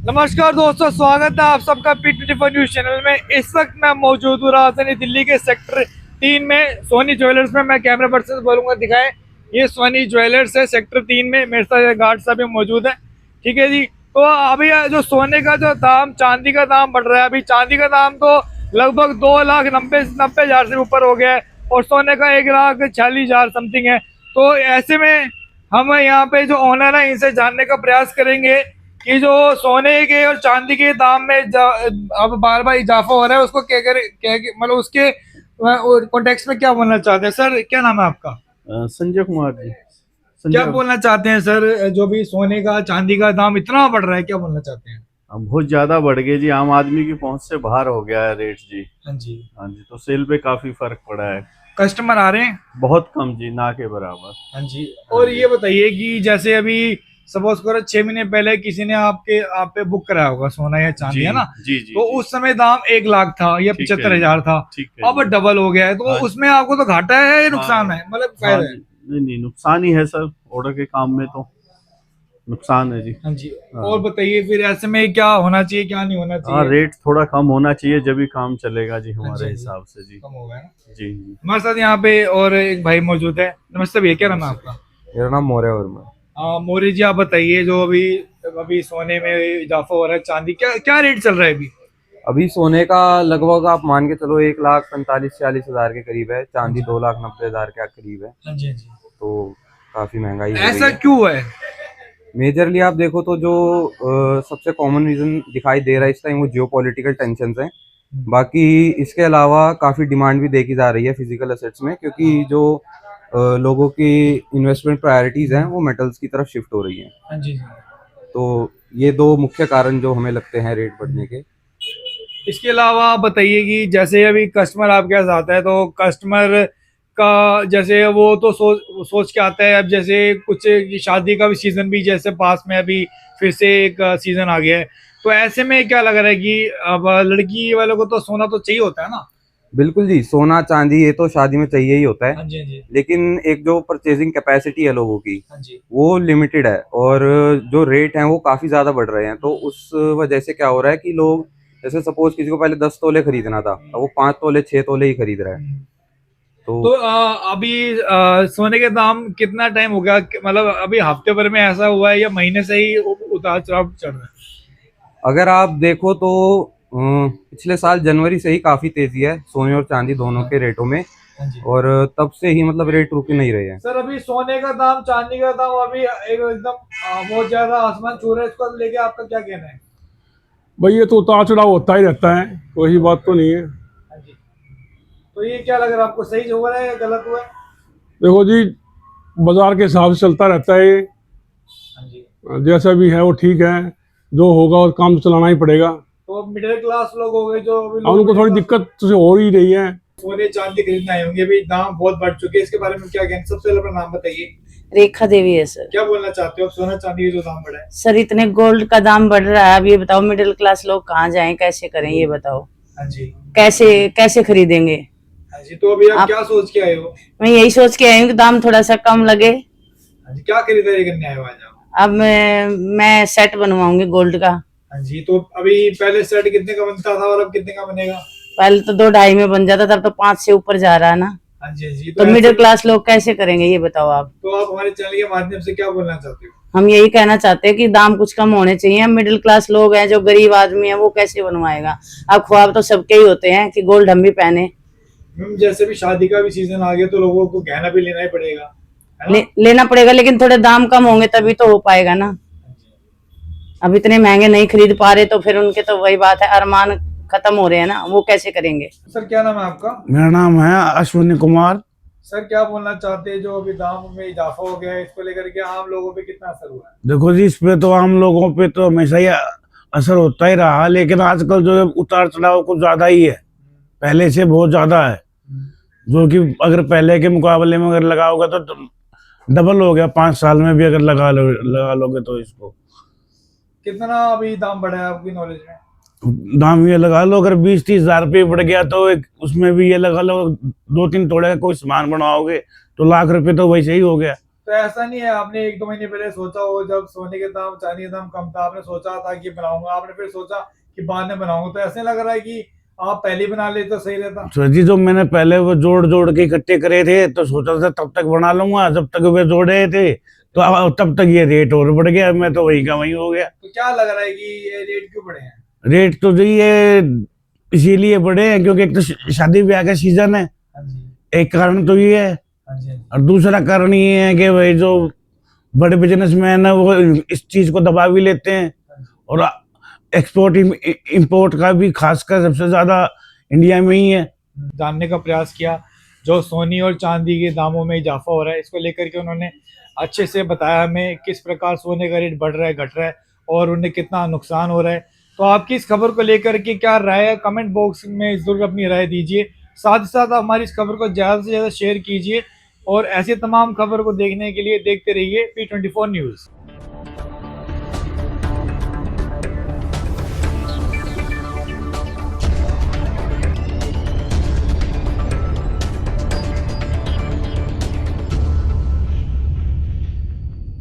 नमस्कार दोस्तों, स्वागत है आप सबका P24 न्यूज चैनल में। इस वक्त मैं मौजूद हूँ राजधानी दिल्ली के सेक्टर 3 में सोनी ज्वेलर्स में। मैं कैमरा पर्सन से बोलूँगा दिखाएं, ये सोनी ज्वेलर्स है सेक्टर 3 में। मेरे साथ गार्ड साहब भी मौजूद है। ठीक है जी। तो अभी जो सोने का जो दाम, चांदी का दाम बढ़ रहा है। अभी चांदी का दाम तो लगभग 2,90,000 से ऊपर हो गया है और सोने का 1,46,000 समथिंग है। तो ऐसे में हम यहाँ पे जो ओनर है इनसे जानने का प्रयास करेंगे कि जो सोने के और चांदी के दाम में अब बार बार इजाफा हो रहा है, उसको क्या करे, क्या मतलब उसके कॉन्टेक्स्ट में क्या बोलना चाहते हैं। सर क्या नाम है आपका? संजय कुमार जी। क्या बोलना चाहते हैं सर, जो भी सोने का चांदी का दाम इतना बढ़ रहा है, क्या बोलना चाहते हैं? बहुत ज्यादा बढ़ गए जी, आम आदमी की पहुंच से बाहर हो गया है रेट जी। हाँ जी। हाँ जी, तो सेल पे काफी फर्क पड़ा है। कस्टमर आ रहे हैं? बहुत कम जी, ना के बराबर। हाँ जी। और ये बताइए कि जैसे अभी सपोज करो 6 महीने पहले किसी ने आप पे बुक कराया होगा सोना या चांदी, है ना? जी जी तो जी। उस समय दाम 1 लाख था या ठीक है 75,000 था। ठीक है अब जी। डबल हो गया है। तो हाँ उसमें आपको तो घाटा है या नुकसान हाँ है, मतलब हाँ फायदा है? जी, नहीं नहीं नुकसान ही है सर, ऑर्डर के काम में तो नुकसान है जी। हाँ जी। हाँ और बताइए फिर ऐसे में क्या होना चाहिए, क्या नहीं होना हाँ, चाहिए? रेट थोड़ा कम होना चाहिए जब भी काम चलेगा जी, हाँ जी, हमारे हाँ जी। हिसाब से जी। कम हो गया ना। जी जी। हमारे साथ यहाँ पे और एक भाई मौजूद है। नमस्ते भैया, क्या नाम है आपका? मेरा नाम मौर्य वर्मा। मोरी जी, आप बताइए जो अभी अभी सोने में इजाफा हो रहा है, चांदी क्या क्या रेट चल रहा है अभी? अभी सोने का लगभग आप मान के चलो 1,45,000-46,000 के करीब है। चांदी 2,90,000 के करीब है। हाँ जी, हाँ जी। तो काफी महंगाई हो गई ऐसा है। क्यों है? मेजरली आप देखो तो जो सबसे कॉमन रीजन दिखाई दे रहा है इस टाइम वो जियोपॉलिटिकल टेंशंस हैं। बाकी इसके अलावा काफी डिमांड भी देखी जा रही है फिजिकल एसेट्स में, क्योंकि जो लोगों की इन्वेस्टमेंट प्रायोरिटीज हैं वो मेटल्स की तरफ शिफ्ट हो रही हैं। हाँ जी। तो ये दो मुख्य कारण जो हमें लगते हैं रेट बढ़ने के। इसके अलावा आप बताइए कि जैसे अभी कस्टमर आपके पास आता है तो कस्टमर का जैसे वो तो सोच के आता है। अब जैसे कुछ शादी का भी सीजन भी जैसे पास में अभी फिर से एक सीजन आ गया है। तो ऐसे में क्या लग रहा है कि अब लड़की वालों को तो सोना तो चाहिए होता है ना? बिल्कुल जी, सोना चांदी ये तो शादी में चाहिए ही होता है। हाँ जी, हाँ जी। लेकिन एक जो परचेजिंग कैपेसिटी है लोगों की हाँ जी। वो लिमिटेड है, और जो रेट हैं वो काफी ज्यादा बढ़ रहे हैं। तो उस वजह से क्या हो रहा है कि लोग, जैसे सपोज किसी को पहले 10 तोले खरीदना था, अब वो 5 तोले 6 तोले ही खरीद रहा है। तो तो अभी सोने के दाम कितना टाइम हो गया मतलब अभी हफ्ते भर में ऐसा हुआ है या महीने से ही उतार चढ़ाव चढ़ रहा है? अगर आप देखो तो पिछले साल जनवरी से ही काफी तेजी है सोने और चांदी दोनों के रेटों में, हाँ जी। और तब से ही मतलब रेट रुक नहीं रहे हैं। सर अभी सोने का दाम, चांदी का दाम अभी एकदम बहुत ज्यादा आसमान छू रहा है। इसको लेके आपका क्या कहना है? भाई ये तो उतार चढ़ाव होता ही रहता है, वही बात तो नहीं है। हाँ जी। तो ये क्या लग रहा है आपको, सही हो रहा है या गलत हुआ है? देखो जी, बाजार के हिसाब से चलता रहता है ये। हाँ जी। जैसा भी है वो ठीक है, जो होगा और काम तो चलाना ही पड़ेगा। तो मिडिल क्लास लोग हो गए जो अभी अब उनको थोड़ी दिक्कत तो हो ही रही है। सोने चांदी खरीदने आए होंगे, अभी दाम बहुत बढ़ चुके हैं, इसके बारे में क्या कहना? सबसे पहले अपना नाम बताइए। रेखा देवी है सर। क्या बोलना चाहते हो सोना चांदी का जो दाम बढ़ा है? सर इतने गोल्ड का दाम बढ़ रहा है, अब ये बताओ मिडिल क्लास लोग कहाँ जाएं, कैसे करें ये बताओो। हाँ जी। कैसे कैसे खरीदेंगे? हाँ जी। तो अभी आप आप- क्या सोच के आए हो? मैं यही सोच के आई हूँ कि दाम थोड़ा सा कम लगे। हाँ जी। क्या खरीदारी करने आए हो आज आप? अब मैं सेट बनवाऊंगी गोल्ड का। हाँ जी। तो अभी पहले सेट कितने का बनता था और अब कितने का बनेगा? पहले तो 2-2.5 में बन जाता, तब तो 5 से ऊपर जा रहा है ना। हाँ जी, हाँ जी। तो मिडिल क्लास लोग कैसे करेंगे ये बताओ आप। तो आप हमारे चैनल के माध्यम से क्या बोलना चाहते हो? हम यही कहना चाहते हैं कि दाम कुछ कम होने चाहिए। हम मिडिल क्लास लोग हैं, जो गरीब आदमी है वो कैसे बनवाएगा। अब ख्वाब तो सबके ही होते हैं कि गोल्ड हम भी पहने। जैसे भी शादी का भी सीजन आ गया तो लोगों को गहना भी लेना ही पड़ेगा, है ना? लेना पड़ेगा, लेकिन थोड़े दाम कम होंगे तभी तो हो पाएगा ना। अब इतने महंगे नहीं खरीद पा रहे तो फिर उनके तो वही बात है, अरमान खत्म हो रहे हैं ना, वो कैसे करेंगे। सर क्या नाम है आपका? मेरा नाम है अश्विनी कुमार। सर क्या बोलना चाहते हैं, जो अभी दाम में इजाफा हो गया है इसको लेकर के आम लोगों पे कितना असर हुआ है? देखो जी, इस पे तो आम लोगों पे तो हमेशा ही असर होता ही रहा, लेकिन आजकल जो है उतार चढ़ाव कुछ ज्यादा ही है, पहले से बहुत ज्यादा है। जो कि अगर पहले के मुकाबले में अगर लगाओगे तो डबल हो गया 5 साल में भी, अगर लगा लोगे तो। इसको कितना अभी दाम बढ़ा है आपकी नॉलेज में? दाम ये लगा लो, अगर 20-30 हजार रुपये बढ़ गया तो एक उसमें भी ये लगा लो 2-3 तोड़े का कोई सामान बनवाओगे तो लाख रुपए तो वैसे ही हो गया। तो ऐसा नहीं है आपने 1-2 महीने पहले सोचा हो जब सोने के दाम चांदी का दाम कम था, आपने सोचा था कि बनाऊंगा, आपने फिर सोचा कि बाद में बनाऊंगा, तो ऐसे लग रहा है कि आप पहले ही बना लेते तो सही रहता। सर जी जो मैंने पहले वो जोड़ जोड़ के इकट्ठे करे थे तो सोचा था तब तक बना लूंगा, जब तक वे जोड़े थे तो अब तब तक ये रेट और बढ़ गया, मैं तो वही का वही हो गया। तो क्या लग रहा है कि ये रेट क्यों बढ़े हैं? रेट तो जी ये इसीलिए बढ़े हैं क्योंकि एक तो शादी ब्याह का सीजन है, हाँ जी, एक कारण तो ये है, हाँ जी, हाँ जी। और दूसरा कारण ये है कि भाई जो बड़े बिजनेसमैन है वो इस चीज को दबा भी लेते हैं, और एक्सपोर्ट इंपोर्ट का भी खासकर सबसे ज्यादा इंडिया में ही है। जानने का प्रयास किया जो सोनी और चांदी के दामों में इजाफा हो रहा है, इसको लेकर के उन्होंने अच्छे से बताया हमें किस प्रकार सोने का रेट बढ़ रहा है, घट रहा है और उन्हें कितना नुकसान हो रहा है। तो आपकी इस खबर को लेकर के क्या राय है, कमेंट बॉक्स में ज़रूर अपनी राय दीजिए। साथ ही साथ हमारी इस खबर को ज़्यादा से ज़्यादा शेयर कीजिए और ऐसे तमाम खबर को देखने के लिए देखते रहिए P24 न्यूज़।